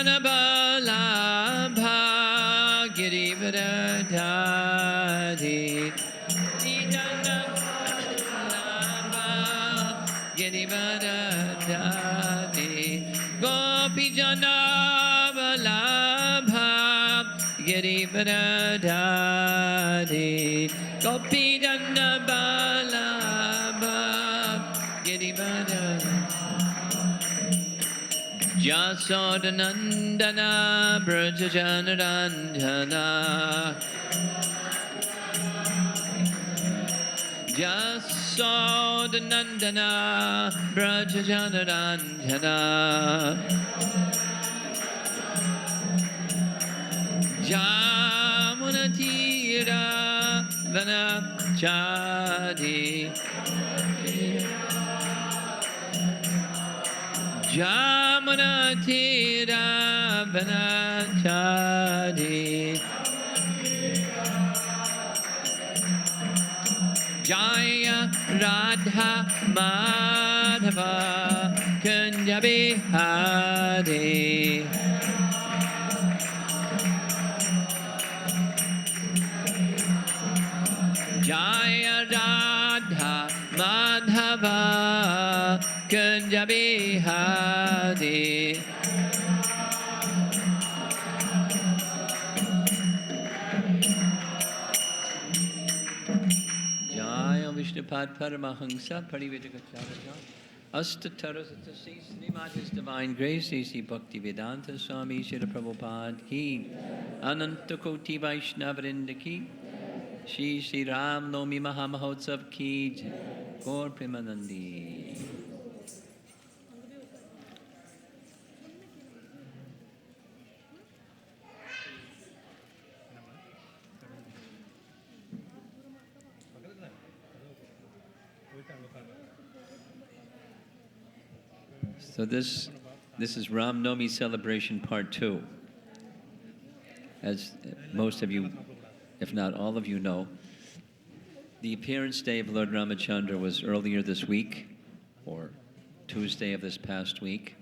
Balabha Girivardhari Gopijana Balabha Girivardhari Gopijana Balabha Girivardhari Jasodanandana Brajajanaranjana Jasodanandana Brajajanaranjana Jamunatira Vanachadi Jamunatira Vanachadi Jaya Radha Madhava Kunja Bihari Jaya Radha Madhava Kunja Bihari Jaya Vishnupad Paramahansa Parivedakacharya Astatara Satasi Srimad His Divine Grace A.C. Bhakti Vedanta Swami Srila Prabhupada Ki Ananta Koti Vaishnavarinda Ki Shri Ram Nomi Mahamahotsav Ki Jai. Gaur Premanandi. So this is Ram Nomi celebration part 2. As most of you, if not all of you know, the appearance day of Lord Ramachandra was earlier this week, or Tuesday of this past week.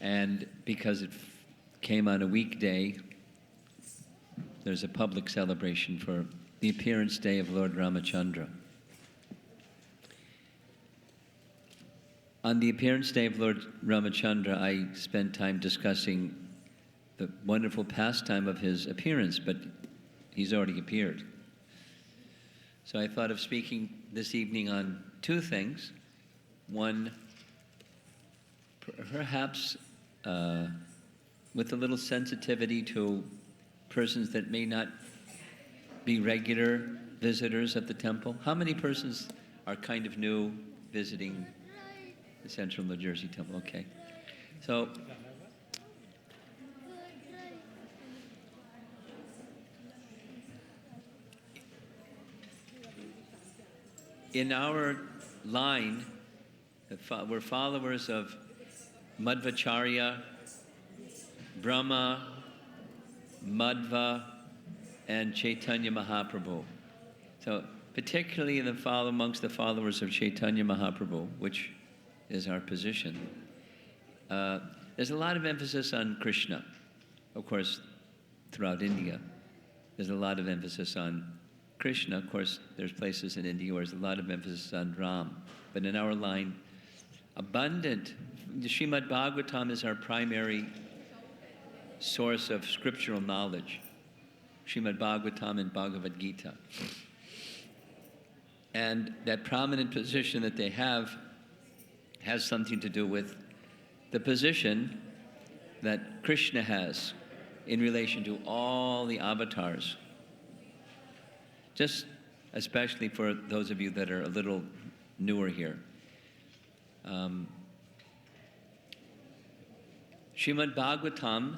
And because it came on a weekday, there's a public celebration for the appearance day of Lord Ramachandra. On the appearance day of Lord Ramachandra, I spent time discussing the wonderful pastime of his appearance, but he's already appeared. So I thought of speaking this evening on two things. One, perhaps with a little sensitivity to persons that may not be regular visitors at the temple. How many persons are kind of new visiting the Central New Jersey Temple? Okay. So, in our line, we're followers of Madhvacharya, Brahma, Madhva, and Chaitanya Mahaprabhu. So, particularly amongst the followers of Chaitanya Mahaprabhu, which is our position, there's a lot of emphasis on Krishna. Of course, throughout India, there's a lot of emphasis on Krishna. Of course, there's places in India where there's a lot of emphasis on Ram. But in our line, abundant. The Srimad Bhagavatam is our primary source of scriptural knowledge. Srimad Bhagavatam and Bhagavad Gita. And that prominent position that they have has something to do with the position that Krishna has in relation to all the avatars. Just especially for those of you that are a little newer here. Srimad Bhagavatam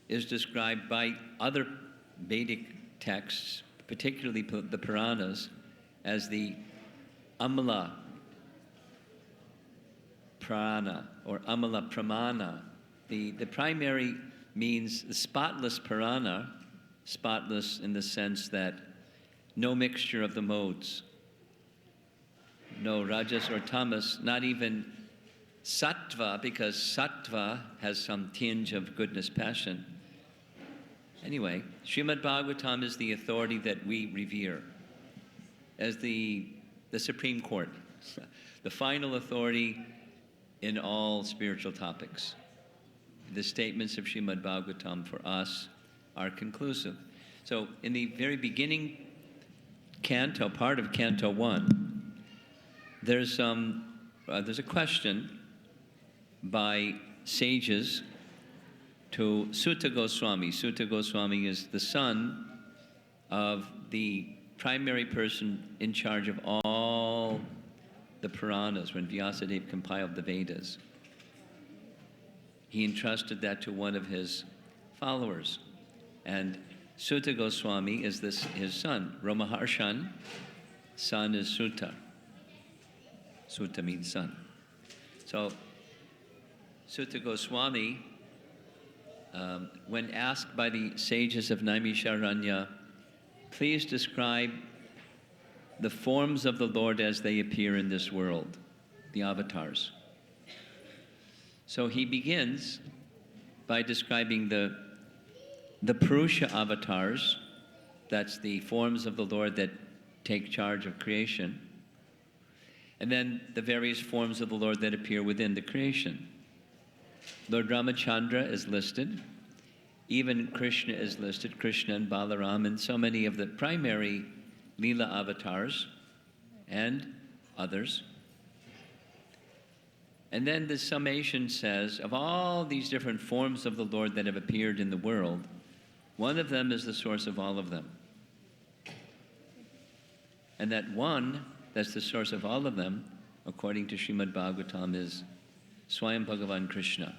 is described by other Vedic texts, particularly the Puranas, as the Amala Prana or Amala Pramana. The primary means the spotless Purana, spotless in the sense that no mixture of the modes, no rajas or tamas, not even Sattva, because sattva has some tinge of goodness, passion. Anyway, Srimad Bhagavatam is the authority that we revere as the Supreme Court, the final authority in all spiritual topics. The statements of Srimad Bhagavatam for us are conclusive. So in the very beginning canto, part of Canto 1, there's a question by sages to Sutta Goswami. Sutta Goswami is the son of the primary person in charge of all the Puranas when Vyasadeva compiled the Vedas. He entrusted that to one of his followers. And Sutta Goswami is his son. Romaharshan, son is Sutta. Sutta means son. So Sutta Goswami, when asked by the sages of Naimisharanya, please describe the forms of the Lord as they appear in this world, the avatars. So he begins by describing the Purusha avatars, that's the forms of the Lord that take charge of creation, and then the various forms of the Lord that appear within the creation. Lord Ramachandra is listed, even Krishna is listed, Krishna and Balaram, and so many of the primary Leela avatars and others. And then the summation says, of all these different forms of the Lord that have appeared in the world, one of them is the source of all of them. And that one that's the source of all of them, according to Srimad Bhagavatam, is Swayam Bhagavan Krishna.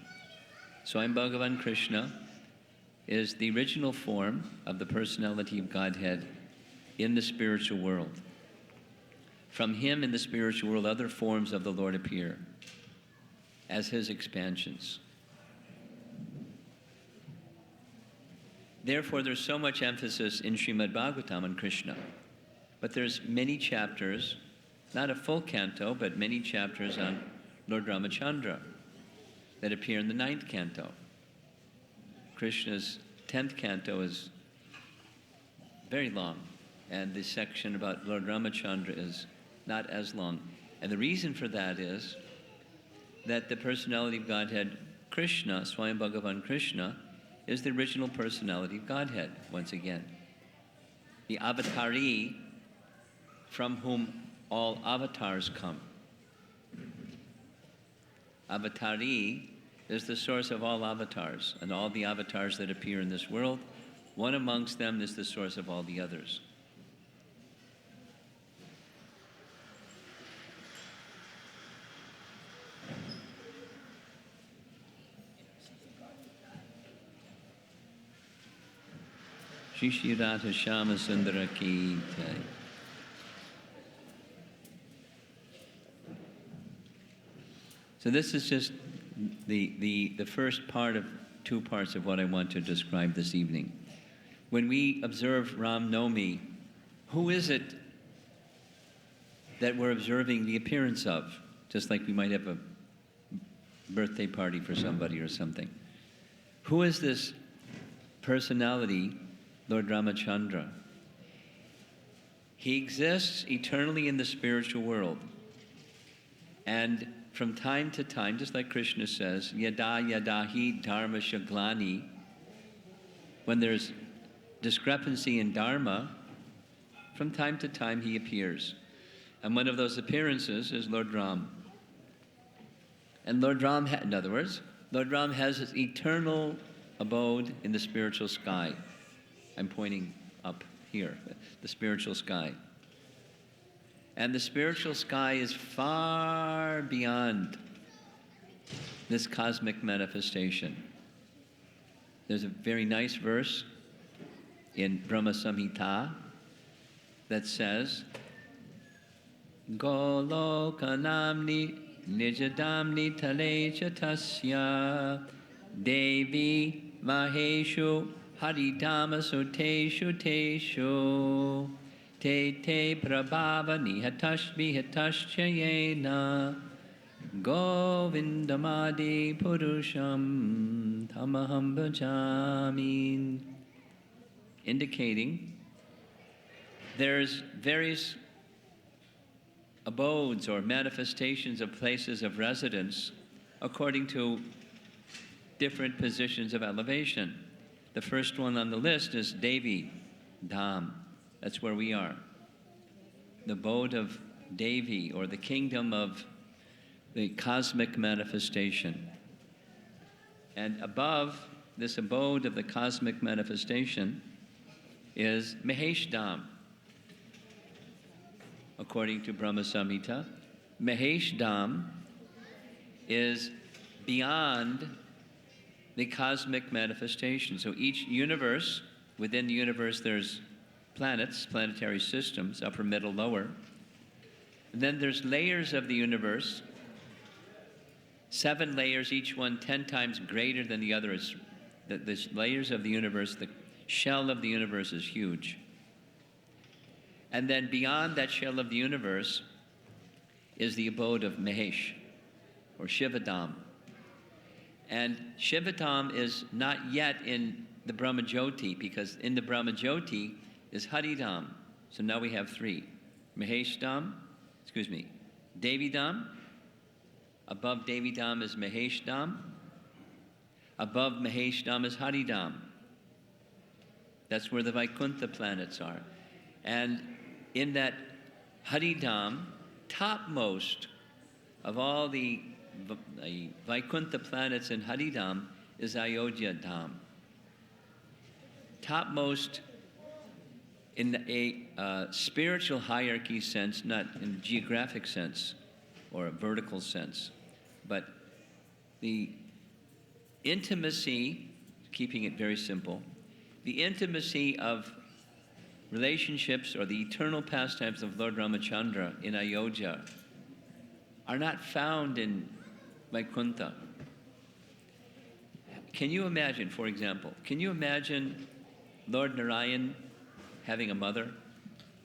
Swayam Bhagavan Krishna is the original form of the personality of Godhead in the spiritual world. From him in the spiritual world, other forms of the Lord appear as his expansions. Therefore, there's so much emphasis in Srimad Bhagavatam on Krishna. But there's many chapters, not a full canto, but many chapters on Lord Ramachandra that appear in the 9th canto. Krishna's 10th canto is very long, and the section about Lord Ramachandra is not as long. And the reason for that is that the personality of Godhead, Krishna, Swayam Bhagavan Krishna, is the original personality of Godhead, once again. The avatari from whom all avatars come. Avatari is the source of all avatars, and all the avatars that appear in this world, one amongst them is the source of all the others. Shri Shri Radha Shama Sundara Ki Jai. So this is just the first part of 2 parts of what I want to describe this evening. When we observe Ram Navami, who is it that we're observing the appearance of? Just like we might have a birthday party for somebody or something. Who is this personality, Lord Ramachandra? He exists eternally in the spiritual world. And from time to time, just like Krishna says, yada yadahi dharma shaglani, when there's discrepancy in dharma, from time to time he appears. And one of those appearances is Lord Ram. And Lord Ram, in other words, Lord Ram has his eternal abode in the spiritual sky. I'm pointing up here, the spiritual sky. And the spiritual sky is far beyond this cosmic manifestation. There's a very nice verse in Brahma Samhita that says, Golokanamni nijadamni talecha tasya devi maheshu haridama suteshu teshu te te prabhava nihatash vihatash chayena Govindamadi Purusham Tamaham Bhajami, indicating there's various abodes or manifestations of places of residence according to different positions of elevation. The first one on the list is Devi Dham. That's where we are. The abode of Devi, or the kingdom of the cosmic manifestation. And above this abode of the cosmic manifestation is Mahesh Dham. According to Brahma Samhita, Mahesh Dham is beyond the cosmic manifestation. So each universe, within the universe there's planets, planetary systems, upper, middle, lower. And then there's layers of the universe, 7 layers, each one 10 times greater than the other. The layers of the universe, the shell of the universe is huge. And then beyond that shell of the universe is the abode of Mahesh, or Shivadham. And Shivadham is not yet in the Brahmajyoti, because in the Brahmajyoti is Haridham. So now we have 3. Devi Dham. Above Devi Dham is Mahesh Dham. Above Mahesh Dham is Haridham. That's where the Vaikuntha planets are. And in that Haridham, topmost of all the Vaikuntha planets in Haridham is Ayodhya Dham. Topmost in a spiritual hierarchy sense, not in a geographic sense or a vertical sense, but the intimacy, keeping it very simple, the intimacy of relationships or the eternal pastimes of Lord Ramachandra in Ayodhya are not found in Vaikuntha. Can you imagine, for example, Lord Narayan having a mother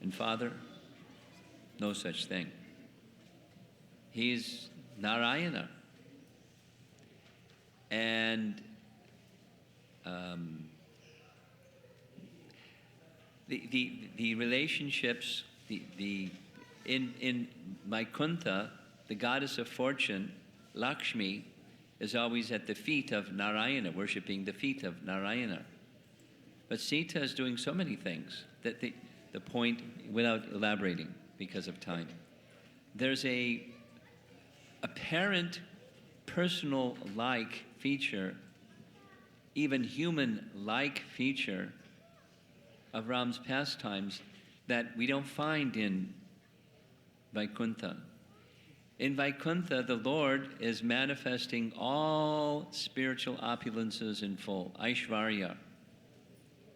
and father? No such thing. He's Narayana. And the relationships, in Vaikuntha, the goddess of fortune, Lakshmi, is always at the feet of Narayana, worshipping the feet of Narayana. But Sita is doing so many things that the point, without elaborating because of time, there's a apparent personal-like feature, even human-like feature of Ram's pastimes that we don't find in Vaikuntha. In Vaikuntha, the Lord is manifesting all spiritual opulences in full, Aishvarya,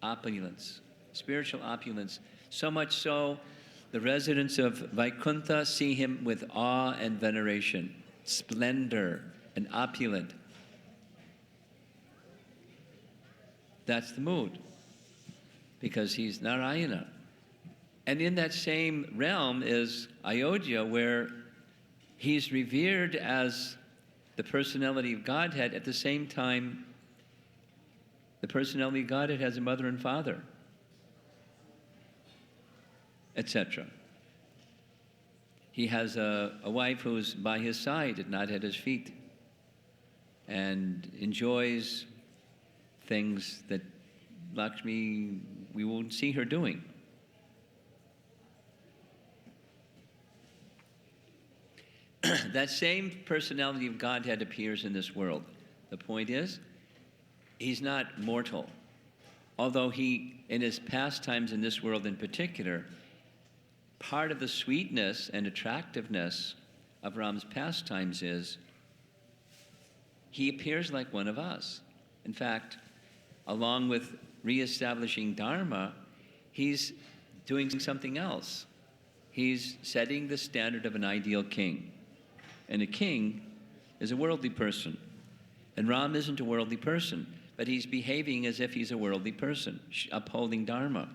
opulence, spiritual opulence. So much so, the residents of Vaikuntha see him with awe and veneration, splendor and opulent. That's the mood, because he's Narayana. And in that same realm is Ayodhya, where he's revered as the personality of Godhead. At the same time, the personality of Godhead has a mother and father, etc. He has a wife who's by his side and not at his feet, and enjoys things that Lakshmi, we won't see her doing. That same personality of Godhead appears in this world. The point is, he's not mortal. Although he, in his pastimes in this world in particular, part of the sweetness and attractiveness of Ram's pastimes is he appears like one of us. In fact, along with reestablishing Dharma, he's doing something else. He's setting the standard of an ideal king. And a king is a worldly person. And Ram isn't a worldly person, but he's behaving as if he's a worldly person, upholding Dharma.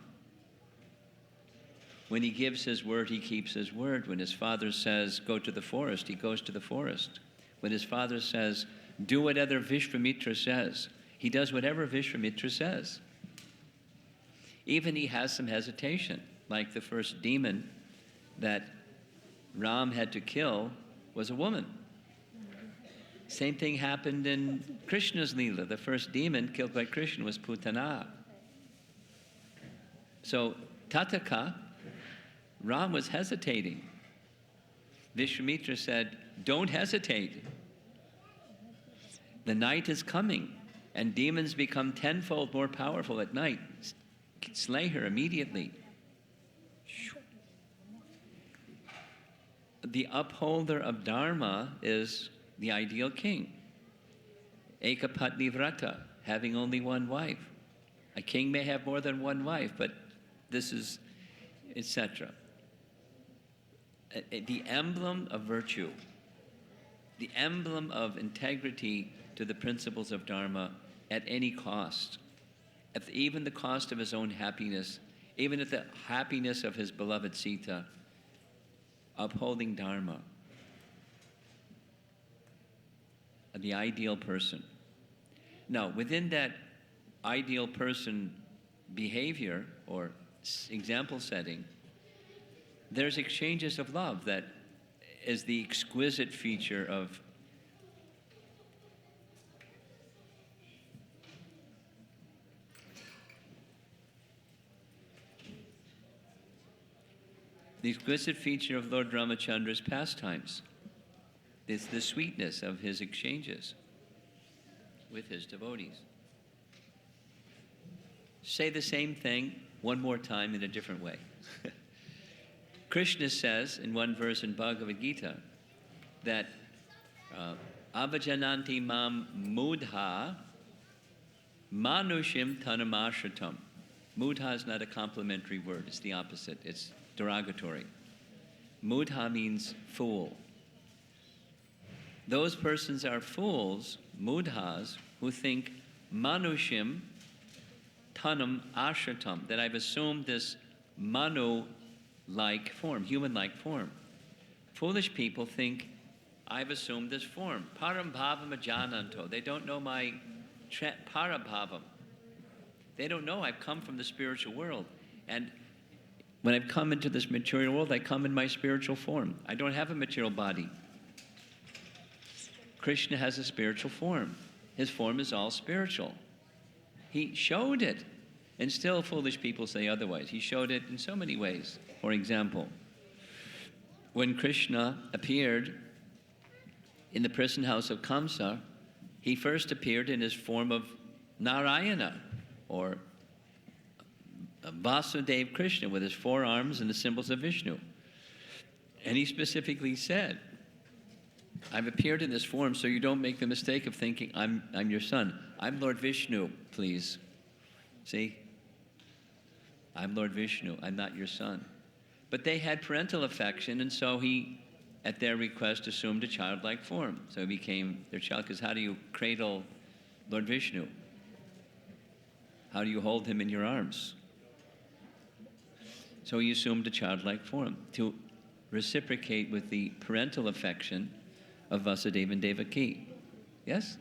When he gives his word, he keeps his word. When his father says, go to the forest, he goes to the forest. When his father says, do whatever Vishwamitra says, he does whatever Vishwamitra says. Even he has some hesitation, like the first demon that Ram had to kill was a woman. Same thing happened in Krishna's Leela. The first demon killed by Krishna was Putana. So, Tataka, Ram was hesitating. Vishwamitra said, don't hesitate. The night is coming, and demons become tenfold more powerful at night. Slay her immediately. The upholder of Dharma is the ideal king. Ekapatni Vrata, having only one wife. A king may have more than one wife, but this is, etc. The emblem of virtue, the emblem of integrity to the principles of Dharma at any cost, even the cost of his own happiness, even at the happiness of his beloved Sita, upholding Dharma, the ideal person. Now, within that ideal person behavior or example setting, there's exchanges of love that is the exquisite feature of Lord Ramachandra's pastimes. It's the sweetness of his exchanges with his devotees. Say the same thing one more time in a different way. Krishna says in one verse in Bhagavad Gita that avajananti mam mudha manushim tanamashratam. Mudha is not a complimentary word, it's the opposite, it's derogatory. Mudha means fool. Those persons are fools, mudhas, who think manushim tanam ashratam, that I've assumed this manu-like form, human-like form. Foolish people think I've assumed this form. Param bhavam ajananto. They don't know my parabhavam. They don't know I've come from the spiritual world. And when I've come into this material world, I come in my spiritual form. I don't have a material body. Krishna has a spiritual form. His form is all spiritual. He showed it. And still foolish people say otherwise. He showed it in so many ways. For example, when Krishna appeared in the prison house of Kamsa, he first appeared in his form of Narayana, or Vasudeva Krishna, with his four arms and the symbols of Vishnu. And he specifically said, I've appeared in this form so you don't make the mistake of thinking I'm your son. I'm Lord Vishnu, please. See? I'm Lord Vishnu, I'm not your son. But they had parental affection, and so he, at their request, assumed a childlike form. So he became their child, because how do you cradle Lord Vishnu? How do you hold him in your arms? So he assumed a childlike form to reciprocate with the parental affection of Vasudeva and Devaki. Yes?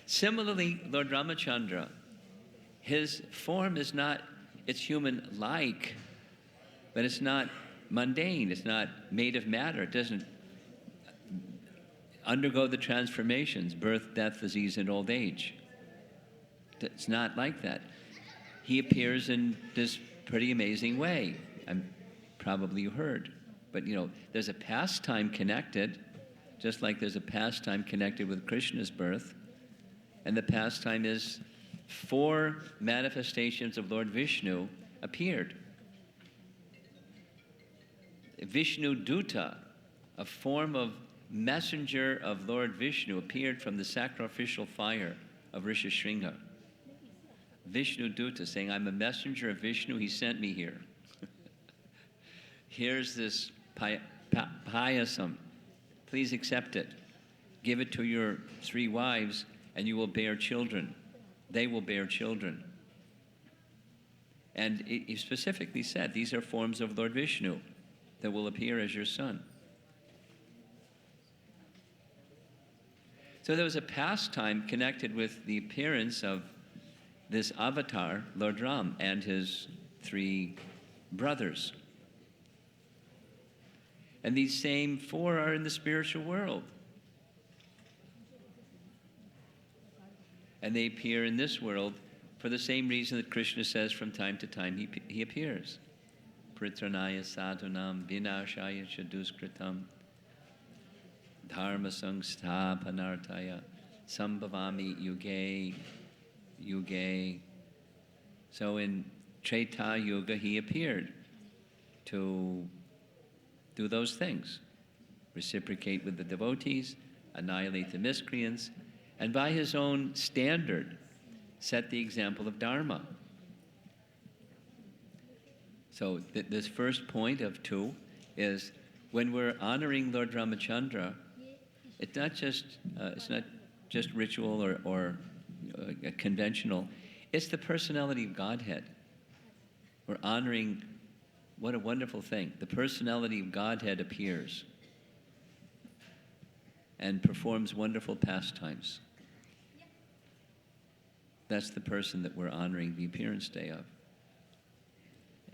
Similarly, Lord Ramachandra, his form is not, it's human-like, but it's not mundane, it's not made of matter, it doesn't undergo the transformations, birth, death, disease, and old age. It's not like that. He appears in this pretty amazing way. Probably you heard. But there's a pastime connected, just like there's a pastime connected with Krishna's birth. And the pastime is 4 manifestations of Lord Vishnu appeared. Vishnu Duta, a form of messenger of Lord Vishnu, appeared from the sacrificial fire of Rishishringa. Vishnu Duta, saying, I'm a messenger of Vishnu, he sent me here. Here's this payasam. Please accept it. Give it to your 3 wives, and you will bear children. They will bear children. And he specifically said, these are forms of Lord Vishnu that will appear as your son. So there was a pastime connected with the appearance of this avatar, Lord Ram, and his 3 brothers. And these same 4 are in the spiritual world. And they appear in this world for the same reason that Krishna says from time to time he appears. Pritranaya sadhunam vinashaya shaduskritam dharma sangsthapanartaya sambhavami yuge yuge. So in Treta Yuga he appeared to do those things. Reciprocate with the devotees, annihilate the miscreants, and by his own standard set the example of Dharma. So this first point of 2 is when we're honoring Lord Ramachandra, it's not just ritual or conventional. It's the personality of Godhead. We're honoring, what a wonderful thing. The personality of Godhead appears and performs wonderful pastimes. That's the person that we're honoring the appearance day of.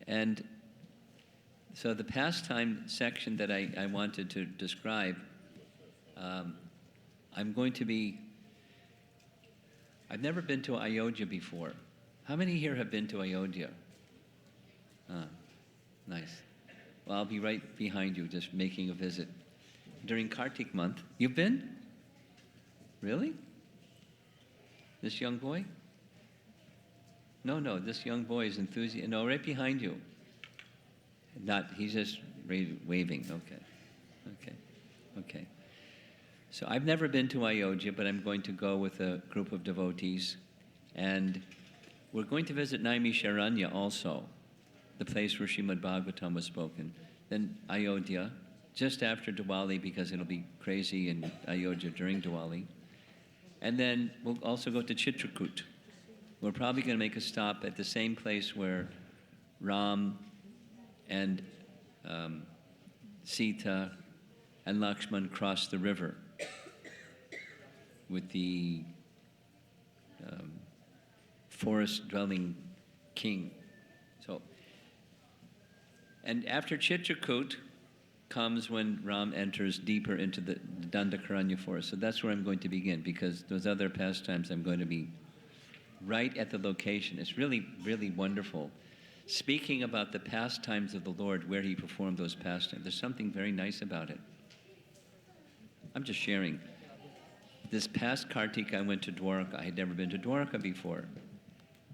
And so the pastime section that I wanted to describe, I've never been to Ayodhya before. How many here have been to Ayodhya? Nice. Well, I'll be right behind you, just making a visit. During Kartik month. You've been? Really? This young boy? No, this young boy is enthusiastic. No, right behind you. He's just waving. Okay. So I've never been to Ayodhya, but I'm going to go with a group of devotees. And we're going to visit Naimisharanya also, the place where Srimad Bhagavatam was spoken. Then Ayodhya, just after Diwali, because it'll be crazy in Ayodhya during Diwali. And then we'll also go to Chitrakoot. We're probably going to make a stop at the same place where Ram and Sita and Lakshman crossed the river with the forest-dwelling king. So, and after Chitrakoot comes when Ram enters deeper into the Dandakaranya forest. So that's where I'm going to begin, because those other pastimes I'm going to be right at the location. It's really, really wonderful. Speaking about the pastimes of the Lord, where he performed those pastimes, there's something very nice about it. I'm just sharing. This past Kartik, I went to Dwarka. I had never been to Dwarka before.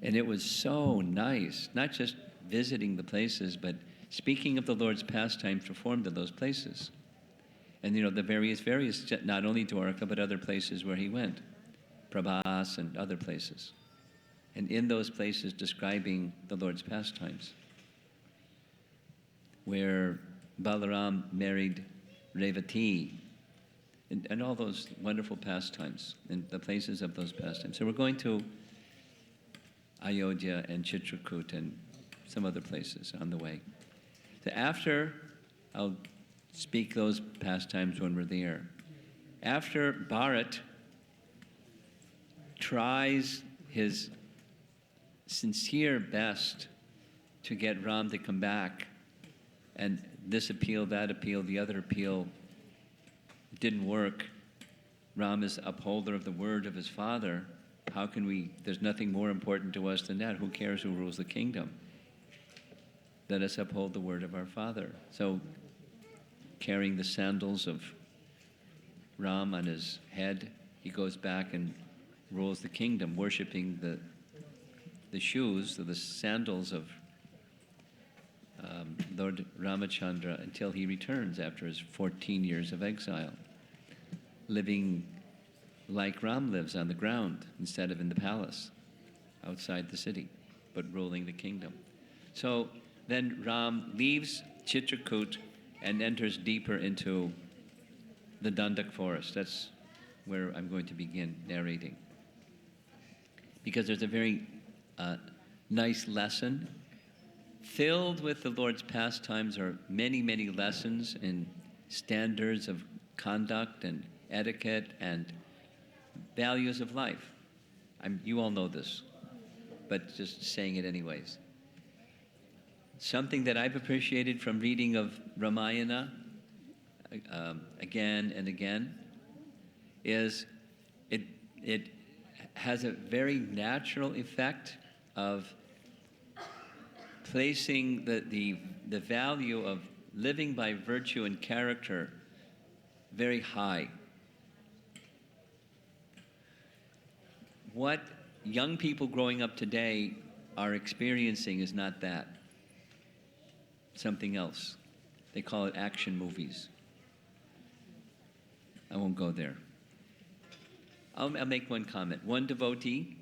And it was so nice, not just visiting the places, but speaking of the Lord's pastimes performed in those places. And the various, not only Dwarka, but other places where he went. Prabhas and other places. And in those places describing the Lord's pastimes, where Balaram married Revati, and all those wonderful pastimes, and the places of those pastimes. So we're going to Ayodhya and Chitrakoot and some other places on the way. So after, I'll speak those pastimes when we're there. After Bharat tries his sincere best to get Ram to come back, and this appeal, that appeal, the other appeal didn't work. Ram is upholder of the word of his father. How can we, there's nothing more important to us than that. Who cares who rules the kingdom? Let us uphold the word of our father. So, carrying the sandals of Ram on his head, he goes back and rules the kingdom, worshiping the shoes, the sandals of Lord Ramachandra until he returns after his 14 years of exile, living like Ram lives on the ground instead of in the palace outside the city, but ruling the kingdom. So then Ram leaves Chitrakoot and enters deeper into the Dandak forest. That's where I'm going to begin narrating. Because there's a very nice lesson. Filled with the Lord's pastimes are many, many lessons in standards of conduct and etiquette and values of life. You all know this, but just saying it anyways. Something that I've appreciated from reading of Ramayana again and again is it has a very natural effect of placing the value of living by virtue and character very high. What young people growing up today are experiencing is not that. Something else. They call it action movies. I won't go there. I'll make one comment. One devotee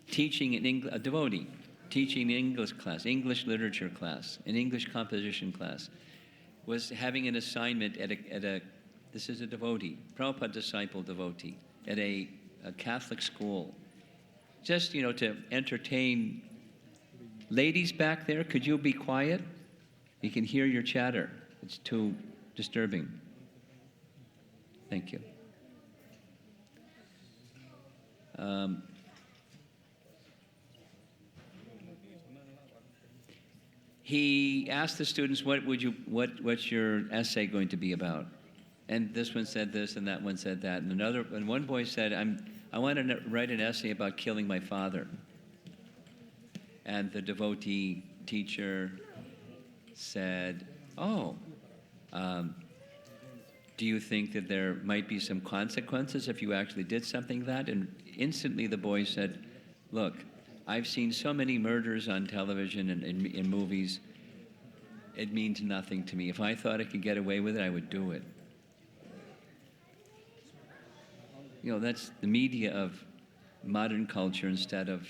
teaching a devotee teaching an English class, English literature class, an English composition class, was having an assignment at a this is a devotee, Prabhupada disciple devotee, at a Catholic school, just, to entertain. Ladies back there, could you be quiet? You can hear your chatter. It's too disturbing. Thank you. He asked the students, what's your essay going to be about? And this one said this, and that one said that, and one boy said, I want to write an essay about killing my father. And the devotee teacher said, do you think that there might be some consequences if you actually did something like that? And instantly the boy said, look, I've seen so many murders on television and in movies. It means nothing to me. If I thought I could get away with it, I would do it. That's the media of modern culture instead of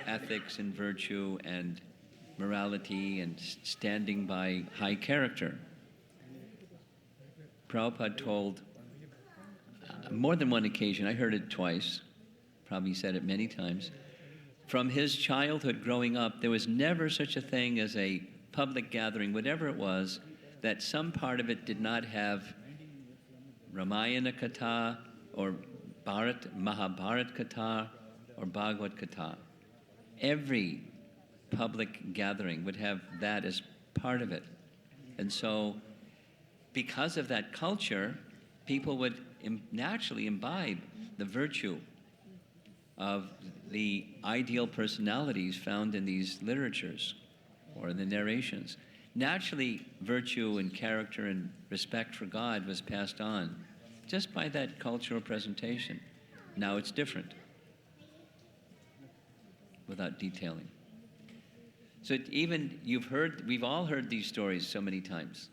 ethics and virtue and morality and standing by high character. Prabhupada told, more than one occasion, I heard it twice, probably said it many times, from his childhood growing up, there was never such a thing as a public gathering, whatever it was, that some part of it did not have Ramayana Katha or Mahabharat Katha or Bhagavad Katha. Every public gathering would have that as part of it. And so, because of that culture, people would naturally imbibe the virtue of the ideal personalities found in these literatures or in the narrations. Naturally, virtue and character and respect for God was passed on just by that cultural presentation. Now it's different, without detailing. So we've all heard these stories so many times.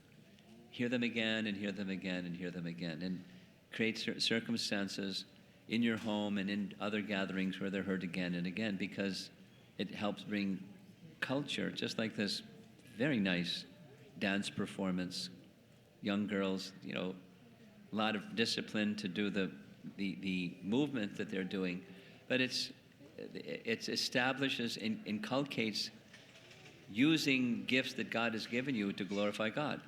Hear them again and hear them again and hear them again, and create circumstances in your home and in other gatherings where they're heard again and again, because it helps bring culture, just like this very nice dance performance. Young girls, a lot of discipline to do the movement that they're doing, but it establishes and inculcates using gifts that God has given you to glorify God.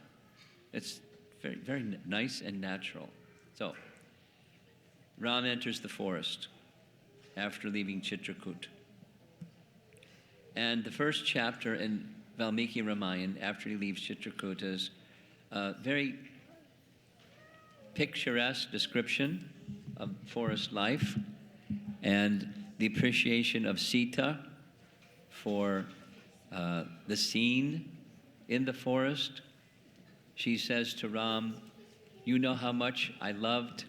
It's very, very nice and natural. So, Ram enters the forest after leaving Chitrakoot. And the first chapter in Valmiki Ramayana, after he leaves Chitrakoot, is a very picturesque description of forest life and the appreciation of Sita for the scene in the forest. She says to Ram, you know how much I loved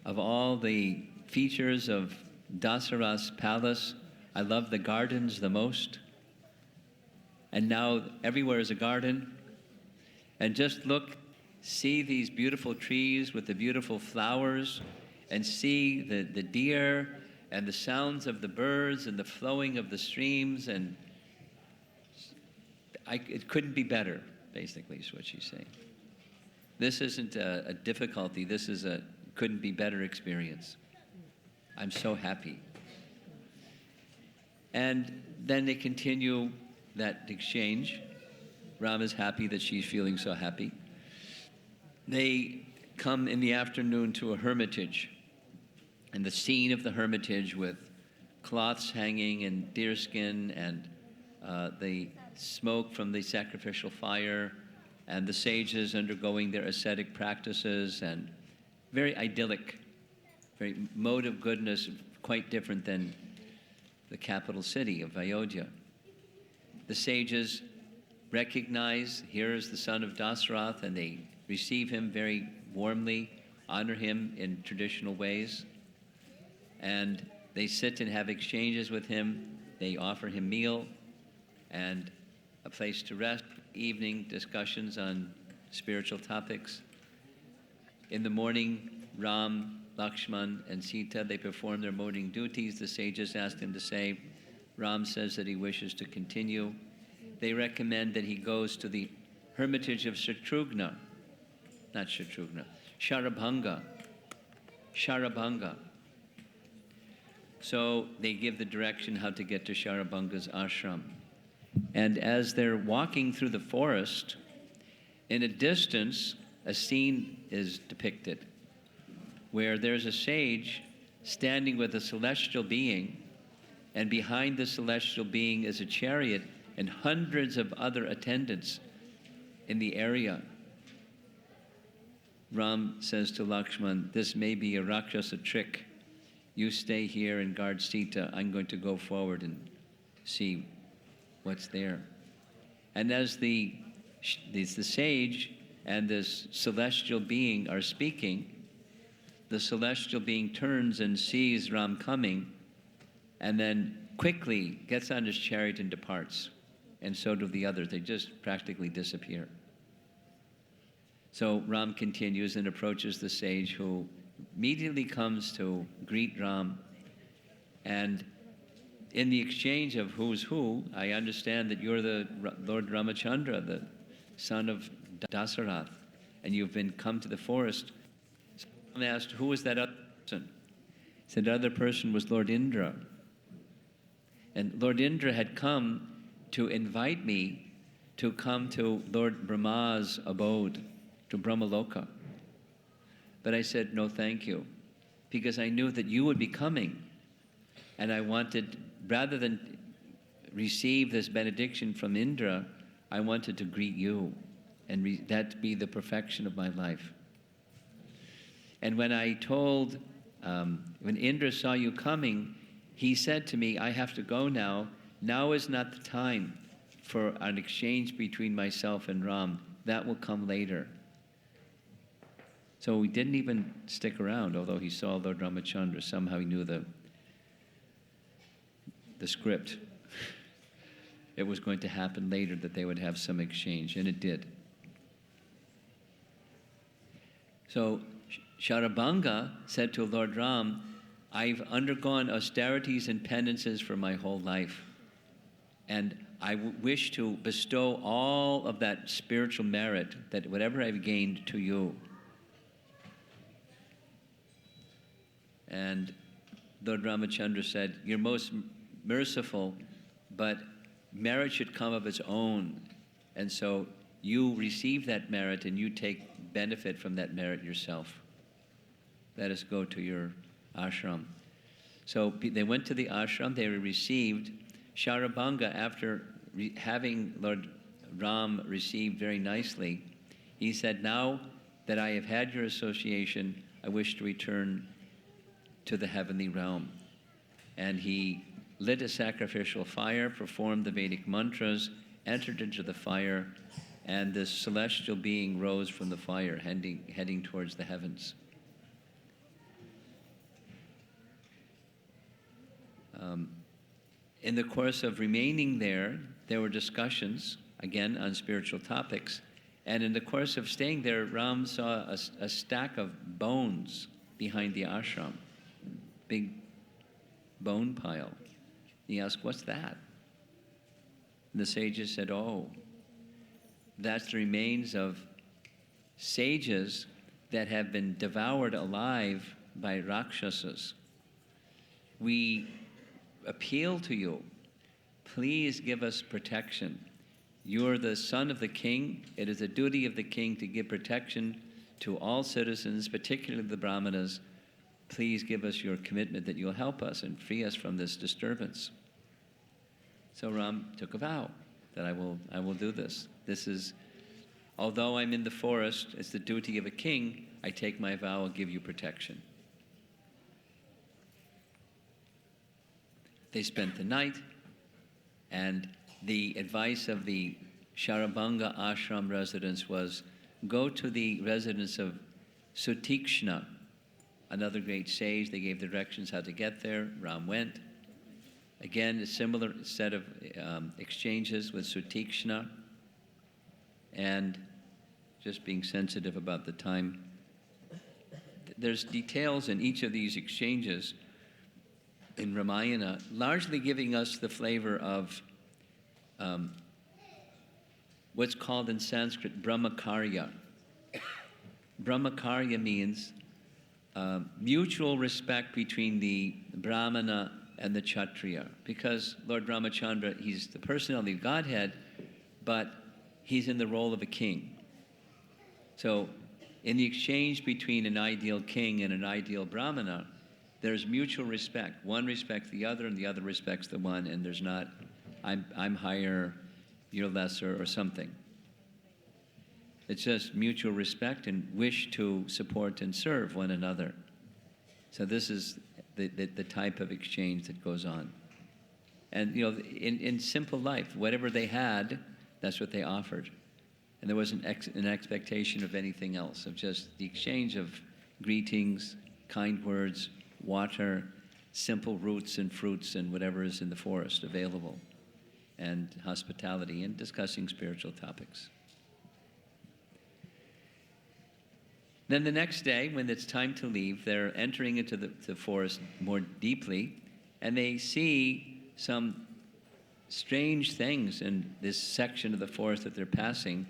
of all the features of Dasarath's palace, I love the gardens the most. And now everywhere is a garden. And just look, see these beautiful trees with the beautiful flowers, and see the deer and the sounds of the birds and the flowing of the streams. And it couldn't be better, basically, is what she's saying. This isn't a difficulty. This is a couldn't be better experience. I'm so happy. And then they continue that exchange. Ram is happy that she's feeling so happy. They come in the afternoon to a hermitage. And the scene of the hermitage with cloths hanging and deerskin and the smoke from the sacrificial fire and the sages undergoing their ascetic practices, and very idyllic, very mode of goodness, quite different than the capital city of Ayodhya. The sages recognize, here is the son of Dasarath, and they receive him very warmly, honor him in traditional ways, and they sit and have exchanges with him. They offer him meal and a place to rest, evening discussions on spiritual topics. In the morning, Ram, Lakshman, and Sita, they perform their morning duties. The sages asked him to say. Ram says that he wishes to continue. They recommend that he goes to the hermitage of Sharabhanga. So they give the direction how to get to Sharabhanga's ashram. And as they're walking through the forest, in a distance, a scene is depicted where there's a sage standing with a celestial being, and behind the celestial being is a chariot and hundreds of other attendants in the area. Ram says to Lakshman, this may be a Rakshasa trick. You stay here and guard Sita. I'm going to go forward and see what's there. And as the sage and this celestial being are speaking, the celestial being turns and sees Ram coming, and then quickly gets on his chariot and departs. And so do the others. They just practically disappear. So Ram continues and approaches the sage, who immediately comes to greet Ram. And in the exchange of who's who, I understand that you're the Lord Ramachandra, the son of Dasarath, and you've come to the forest. So Ram asked, who was that other person? He said, the other person was Lord Indra. And Lord Indra had come to invite me to come to Lord Brahma's abode, to Brahmaloka. But I said, no, thank you, because I knew that you would be coming. And I wanted, rather than receive this benediction from Indra, I wanted to greet you, and that be the perfection of my life. And when I told, when Indra saw you coming, he said to me, I have to go now. Now is not the time for an exchange between myself and Ram. That will come later. So we didn't even stick around, although he saw Lord Ramachandra. Somehow he knew the script. It was going to happen later, that they would have some exchange, and it did. So Sharabhanga said to Lord Ram, I've undergone austerities and penances for my whole life, and I wish to bestow all of that spiritual merit, that whatever I've gained, to you. And Lord Ramachandra said, you're most merciful, but merit should come of its own. And so you receive that merit and you take benefit from that merit yourself. Let us go to your ashram. So they went to the ashram, they were received. Sharabhanga, after having Lord Ram received very nicely, he said, now that I have had your association, I wish to return to the heavenly realm. And he lit a sacrificial fire, performed the Vedic mantras, entered into the fire, and this celestial being rose from the fire, heading towards the heavens. In the course of remaining there, there were discussions, again, on spiritual topics. And in the course of staying there, Ram saw a stack of bones behind the ashram, big bone pile. He asked, what's that? And the sages said, oh, that's the remains of sages that have been devoured alive by Rakshasas. We appeal to you, please give us protection. You're the son of the king. It is the duty of the king to give protection to all citizens, particularly the Brahmanas, please give us your commitment that you'll help us and free us from this disturbance. So Ram took a vow that I will do this. This is, although I'm in the forest, it's the duty of a king, I take my vow, I'll give you protection. They spent the night, and the advice of the Sharabanga ashram residents was, go to the residence of Sutikshna, another great sage. They gave directions how to get there. Ram went. Again, a similar set of exchanges with Sutikshna, and just being sensitive about the time. There's details in each of these exchanges in Ramayana, largely giving us the flavor of what's called in Sanskrit Brahmakarya. Brahmakarya means mutual respect between the Brahmana and the Kshatriya, because Lord Ramachandra, he's the personality of Godhead, but he's in the role of a king. So in the exchange between an ideal king and an ideal Brahmana, there's mutual respect. One respects the other, and the other respects the one, and there's not, I'm higher, you're lesser, or something. It's just mutual respect and wish to support and serve one another. So this is the type of exchange that goes on. And in simple life, whatever they had, that's what they offered. And there wasn't an expectation of anything else, of just the exchange of greetings, kind words, water, simple roots and fruits and whatever is in the forest available, and hospitality, and discussing spiritual topics. Then the next day, when it's time to leave, they're entering into the forest more deeply, and they see some strange things in this section of the forest that they're passing,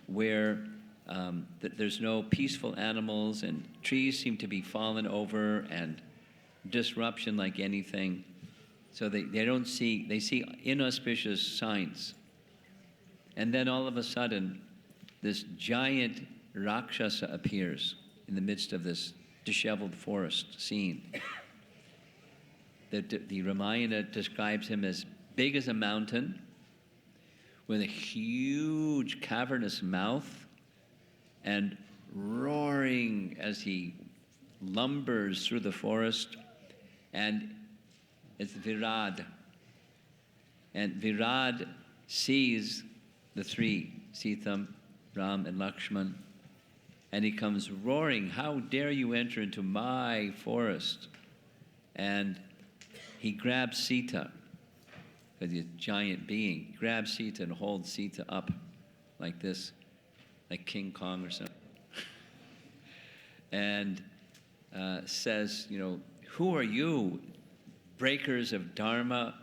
where there's no peaceful animals, and trees seem to be fallen over, and disruption like anything. So they see inauspicious signs. And then all of a sudden, this giant Rakshasa appears in the midst of this disheveled forest scene. The Ramayana describes him as big as a mountain, with a huge cavernous mouth, and roaring as he lumbers through the forest. And it's Virad. And Virad sees the three, Sita, Ram, and Lakshman, and he comes roaring, how dare you enter into my forest? And he grabs Sita, because he's a giant being. He grabs Sita and holds Sita up like this, like King Kong or something. And says, who are you, breakers of dharma,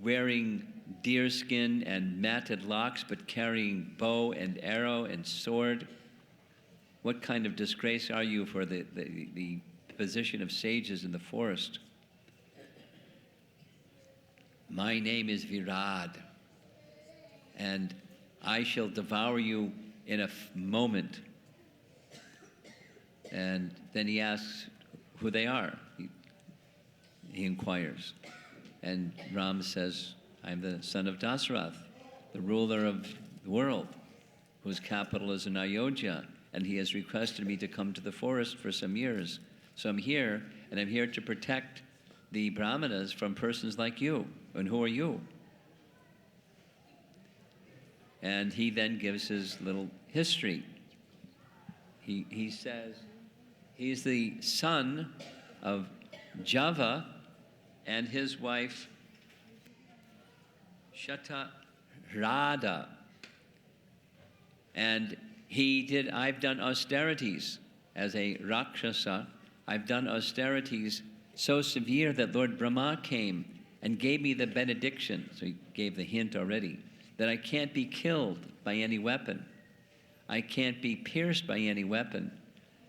wearing deerskin and matted locks, but carrying bow and arrow and sword? What kind of disgrace are you for the position of sages in the forest? My name is Virad, and I shall devour you in a moment. And then he asks who they are. He inquires. And Ram says, I'm the son of Dasarath, the ruler of the world, whose capital is in Ayodhya, and he has requested me to come to the forest for some years. So I'm here, and I'm here to protect the Brahmanas from persons like you. And who are you? And he then gives his little history. He says he's the son of Java and his wife Shatarada. And I've done austerities as a Rakshasa. I've done austerities so severe that Lord Brahma came and gave me the benediction, so he gave the hint already, that I can't be killed by any weapon. I can't be pierced by any weapon,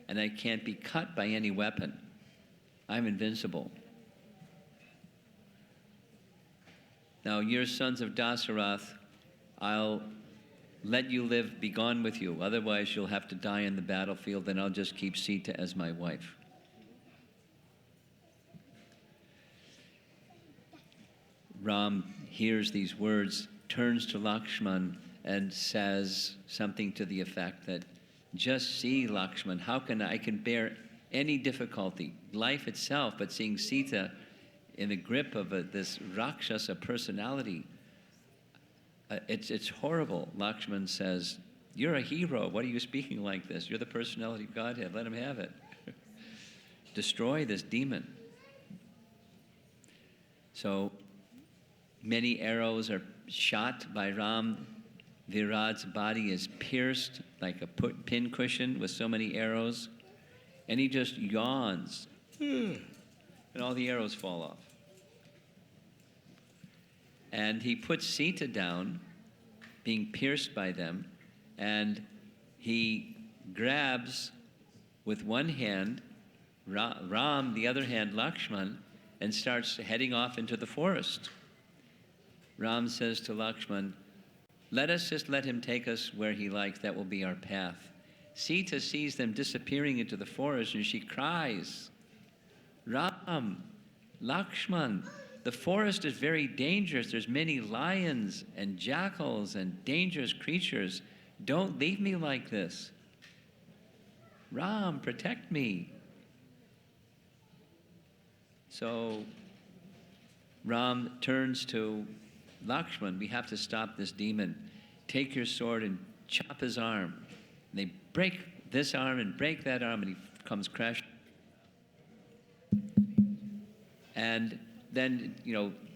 and I can't be cut by any weapon. I'm invincible. Now, you're sons of Dasarath. I'll let you live, be gone with you. Otherwise, you'll have to die in the battlefield, and I'll just keep Sita as my wife. Ram hears these words, turns to Lakshman, and says something to the effect that, just see, Lakshman, how can I can bear any difficulty, life itself, but seeing Sita in the grip of this Rakshasa personality, it's horrible. Lakshman says, you're a hero. What are you speaking like this? You're the personality of Godhead. Let him have it. Destroy this demon. So many arrows are shot by Ram. Virat's body is pierced like a pin cushion with so many arrows. And he just yawns. And all the arrows fall off. And he puts Sita down, being pierced by them, and he grabs with one hand Ram, the other hand Lakshman, and starts heading off into the forest. Ram says to Lakshman, let us just let him take us where he likes, that will be our path. Sita sees them disappearing into the forest and she cries, Ram, Lakshman, the forest is very dangerous. There's many lions and jackals and dangerous creatures. Don't leave me like this. Ram, protect me. So Ram turns to Lakshman, we have to stop this demon. Take your sword and chop his arm. And they break this arm and break that arm, and he comes crashing. And then,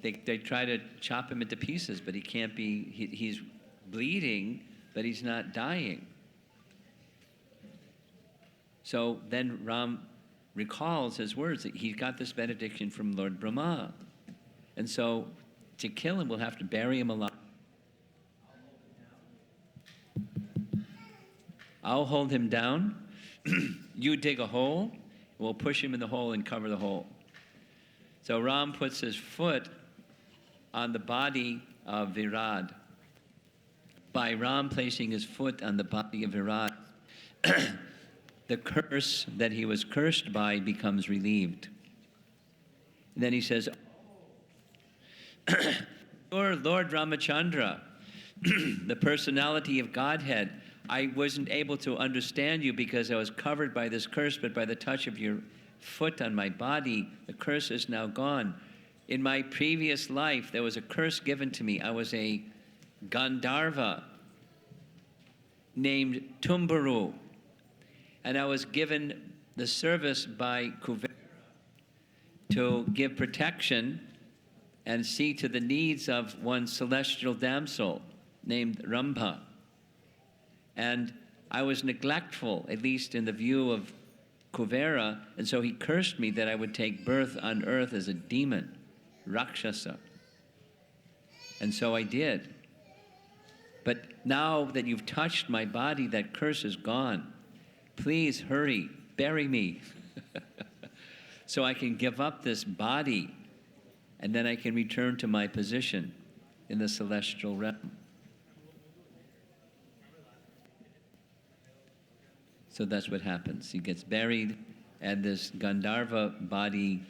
they try to chop him into pieces, but he can't be, he's bleeding, but he's not dying. So then Ram recalls his words that he got this benediction from Lord Brahma. And so to kill him, we'll have to bury him alive. I'll hold him down. You dig a hole. We'll push him in the hole and cover the hole. So Ram puts his foot on the body of Virat. By Ram placing his foot on the body of Virat, the curse that he was cursed by becomes relieved. And then he says, Lord Ramachandra, the personality of Godhead, I wasn't able to understand you because I was covered by this curse, but by the touch of your foot on my body, the curse is now gone. In my previous life, there was a curse given to me. I was a Gandharva named Tumburu, and I was given the service by Kuvera to give protection and see to the needs of one celestial damsel named Rambha. And I was neglectful, at least in the view of Kuvera, and so he cursed me that I would take birth on earth as a demon, Rakshasa. And so I did. But now that you've touched my body, that curse is gone. Please hurry, bury me, so I can give up this body, and then I can return to my position in the celestial realm. So that's what happens. He gets buried, and this Gandharva body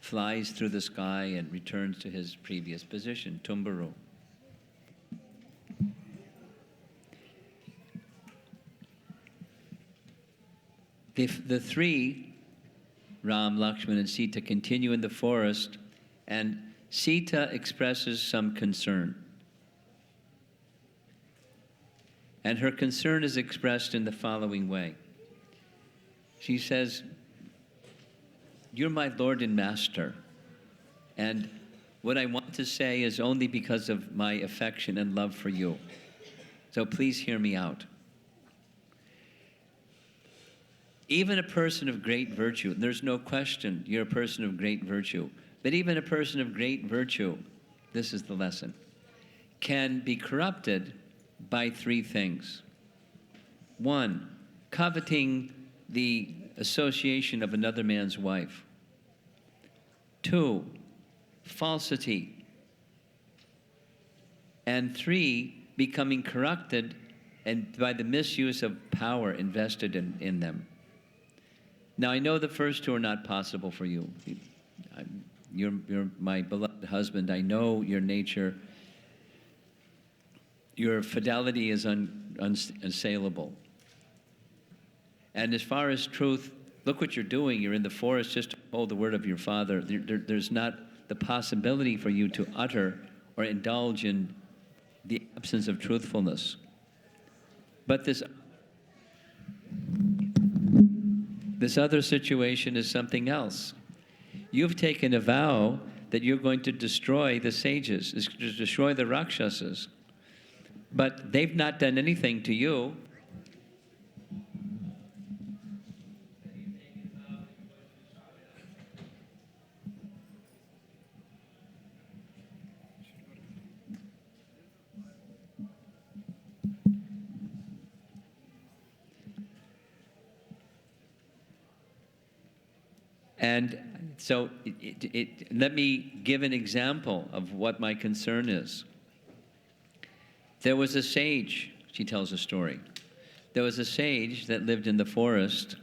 flies through the sky and returns to his previous position, Tumburu. The three, Ram, Lakshman, and Sita, continue in the forest, and Sita expresses some concern. And her concern is expressed in the following way. She says, you're my Lord and Master, and what I want to say is only because of my affection and love for you. So please hear me out. Even a person of great virtue, there's no question you're a person of great virtue, but even a person of great virtue, this is the lesson, can be corrupted by three things. One, coveting the association of another man's wife. Two, falsity. And three, becoming corrupted and by the misuse of power invested in them. Now, I know the first two are not possible for you. You're my beloved husband. I know your nature. Your fidelity is unassailable. And as far as truth, look what you're doing. You're in the forest just to hold the word of your father. There's not the possibility for you to utter or indulge in the absence of truthfulness. But this other situation is something else. You've taken a vow that you're going to destroy the sages, to destroy the Rakshasas. But they've not done anything to you. And so let me give an example of what my concern is. There was a sage, she tells a story. There was a sage that lived in the forest,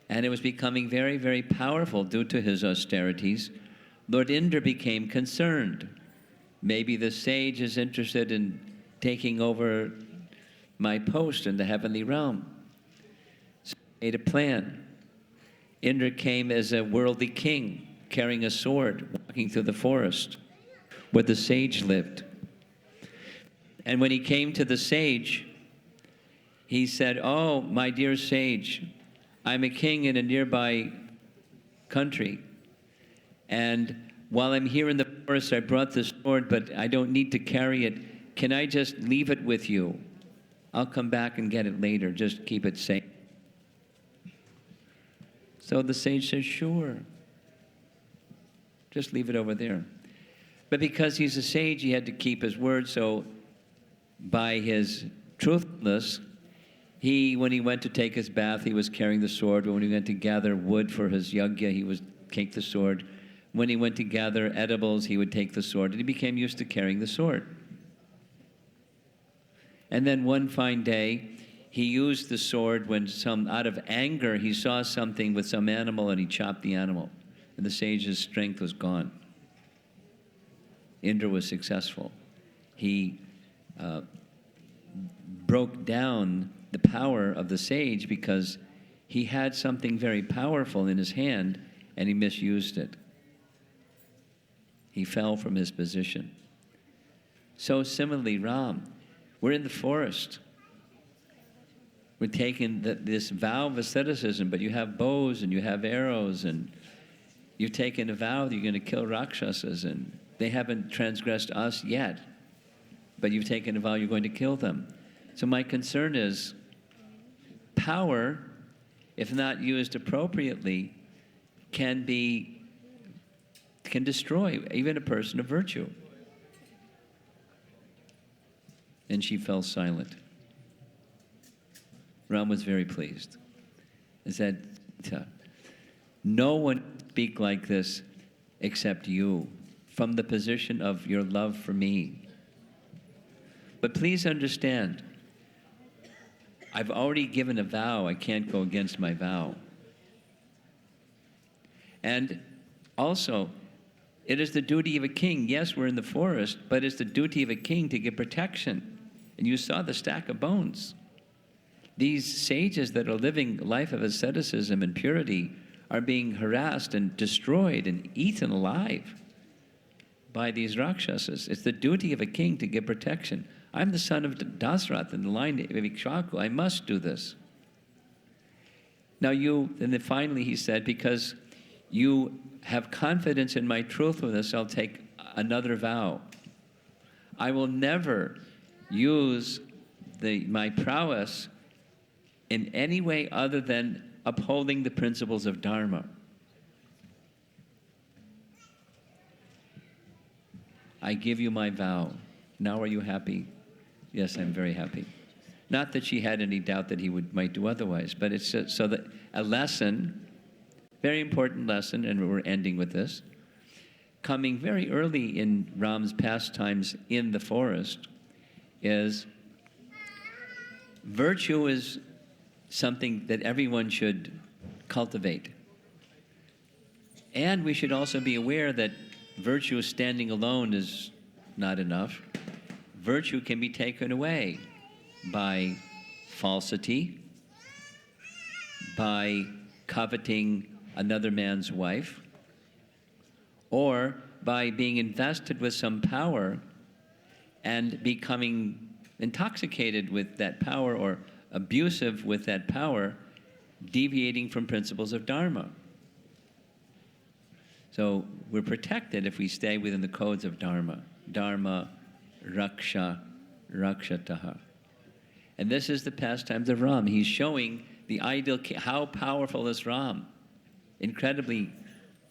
and it was becoming very, very powerful due to his austerities. Lord Indra became concerned. Maybe the sage is interested in taking over my post in the heavenly realm. So he made a plan. Indra came as a worldly king, carrying a sword, walking through the forest where the sage lived. And when he came to the sage, he said, "Oh, my dear sage, I'm a king in a nearby country. And while I'm here in the forest, I brought this sword, but I don't need to carry it. Can I just leave it with you? I'll come back and get it later. Just keep it safe." So the sage says, "Sure. Just leave it over there." But because he's a sage, he had to keep his word, so by his truthfulness, when he went to take his bath, he was carrying the sword. When he went to gather wood for his yajna, he would take the sword. When he went to gather edibles, he would take the sword, and he became used to carrying the sword. And then one fine day, he used the sword when out of anger, he saw something with some animal, and he chopped the animal. And the sage's strength was gone. Indra was successful. He broke down the power of the sage because he had something very powerful in his hand and he misused it. He fell from his position. So similarly, Ram, we're in the forest. We're taking this vow of asceticism, but you have bows and you have arrows and you've taken a vow that you're going to kill Rakshasas, and they haven't transgressed us yet. But you've taken a vow you're going to kill them. So my concern is power, if not used appropriately, can destroy even a person of virtue. And she fell silent. Ram was very pleased. He said, "No one speak like this except you, from the position of your love for me. But please understand, I've already given a vow. I can't go against my vow. And also, it is the duty of a king. Yes, we're in the forest, but it's the duty of a king to give protection. And you saw the stack of bones. These sages that are living a life of asceticism and purity are being harassed and destroyed and eaten alive by these Rakshasas. It's the duty of a king to give protection. I'm the son of Dasrath in the line of Ikshaku. I must do this." Now and then finally he said, "Because you have confidence in my truthfulness, I'll take another vow. I will never use my prowess in any way other than upholding the principles of Dharma. I give you my vow. Now are you happy?" "Yes, I'm very happy." Not that she had any doubt that he might do otherwise, but it's so that a lesson, very important lesson, and we're ending with this, coming very early in Ram's pastimes in the forest, is virtue is something that everyone should cultivate. And we should also be aware that virtue standing alone is not enough. Virtue can be taken away by falsity, by coveting another man's wife, or by being invested with some power and becoming intoxicated with that power or abusive with that power, deviating from principles of Dharma. So we're protected if we stay within the codes of Dharma. Dharma, Raksha, Rakshataha. And this is the pastimes of Ram. He's showing the ideal, how powerful is Ram. Incredibly,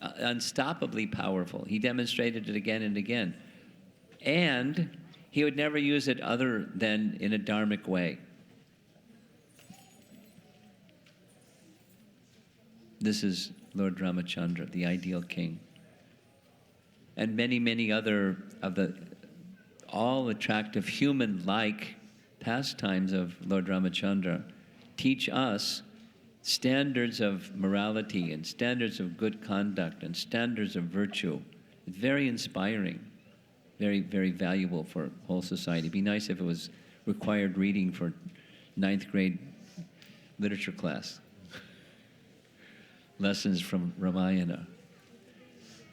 unstoppably powerful. He demonstrated it again and again. And he would never use it other than in a dharmic way. This is Lord Ramachandra, the ideal king. And many, many other of the all attractive human-like pastimes of Lord Ramachandra teach us standards of morality and standards of good conduct and standards of virtue. It's very inspiring, very, very valuable for whole society. It'd be nice if it was required reading for 9th grade literature class. Lessons from Ramayana.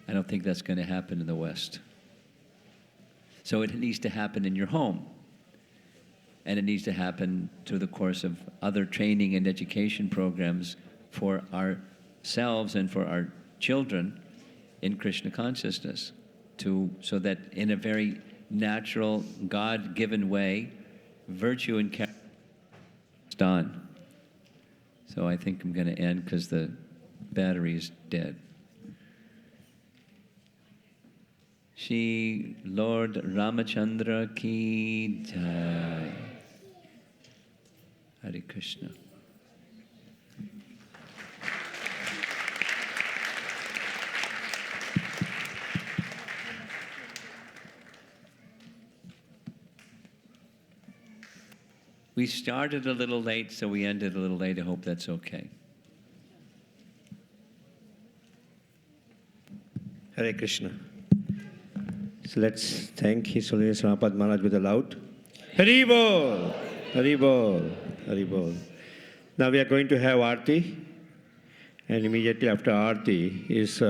I don't think that's going to happen in the West. So it needs to happen in your home. And it needs to happen through the course of other training and education programs for ourselves and for our children in Krishna consciousness, so that in a very natural, God-given way, virtue and character is done. So I think I'm going to end because the battery is dead. Shri Lord Ramachandra ki jai. Hare Krishna. We started a little late, so we ended a little late. I hope that's okay. Hare Krishna. So let's thank His Holiness Romapada Maharaj with a loud Hari Bol, Hari Bol, Hari Bol. Now we are going to have Aarti, and immediately after Aarti is